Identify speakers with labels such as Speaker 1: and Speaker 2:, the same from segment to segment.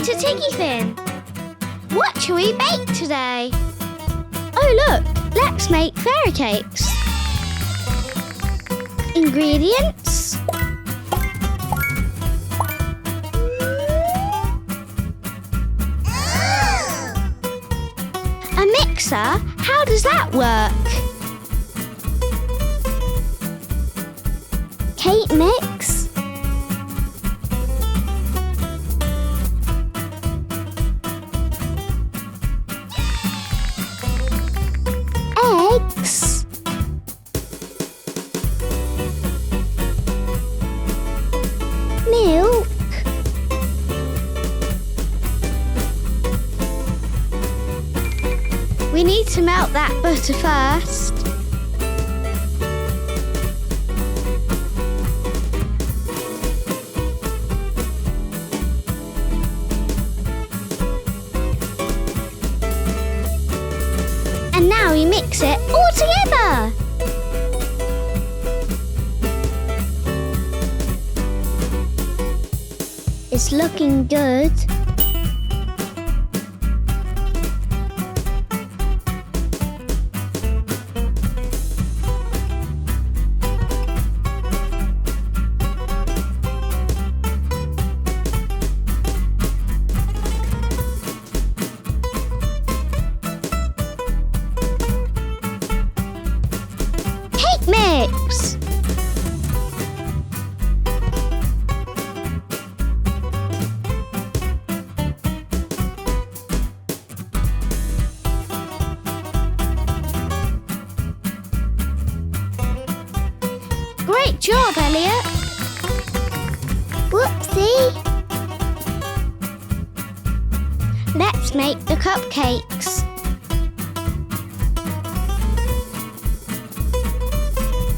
Speaker 1: to Tiggy Fin. What shall we bake today? Oh look, let's make fairy cakes. Ingredients: a mixer? How does that work? Cake mix? Eggs? Milk? We need to melt that butter first. And now we mix it all together. It's looking good. Mix. Great job, Elliot. Whoopsie. Let's make the cupcakes.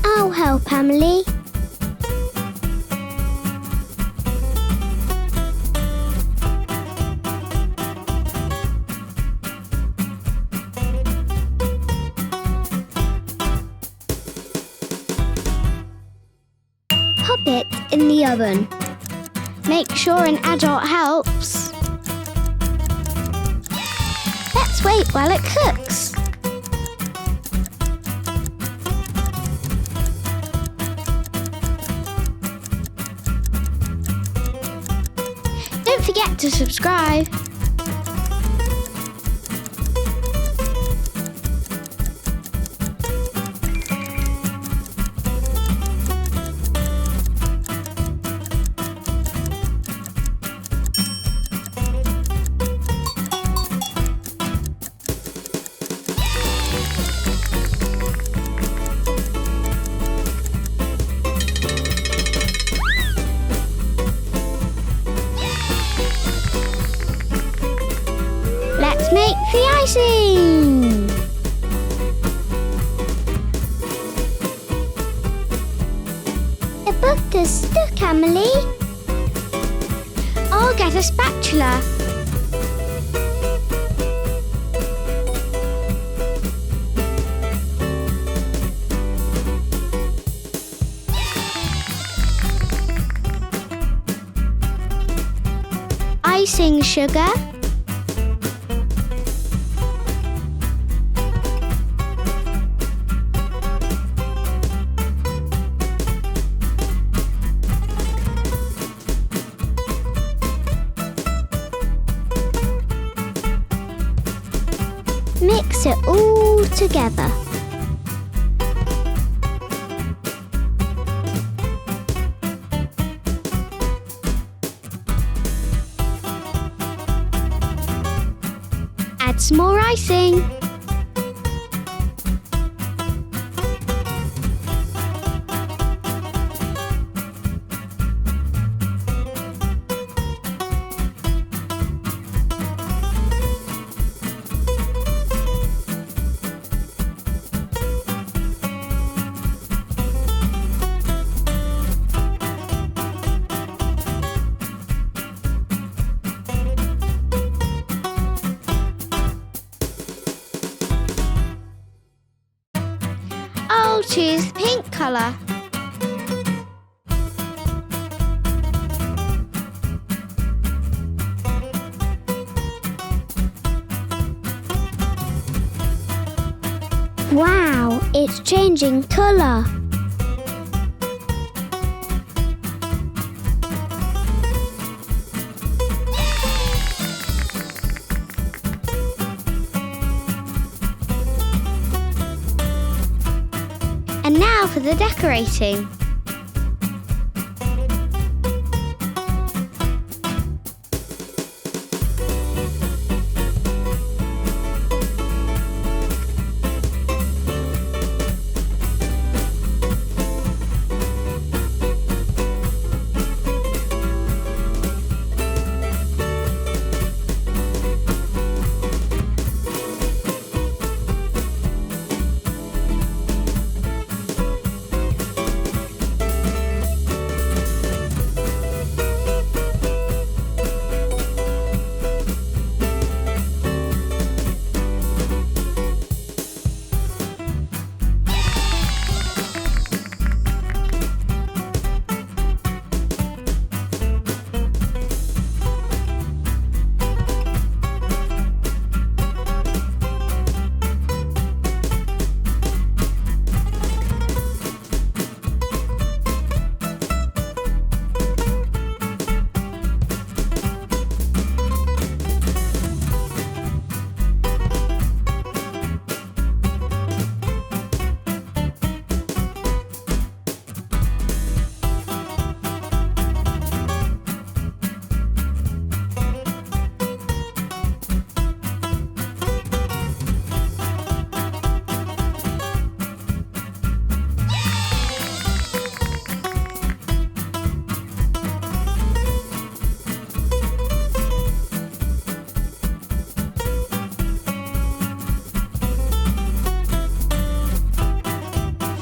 Speaker 1: I'll help, Emily. Pop it in the oven. Make sure an adult helps. Let's wait while it cooks. Don't forget to subscribe. Let's make the icing! The butter's stuck, Emily. I'll get a spatula. Icing sugar. Mix it all together. Add some more icing. I'll choose pink colour. It's changing colour. And now for the decorating.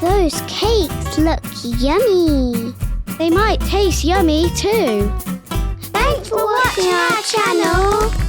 Speaker 1: Those cakes look yummy. They might taste yummy too. Thanks for watching our channel.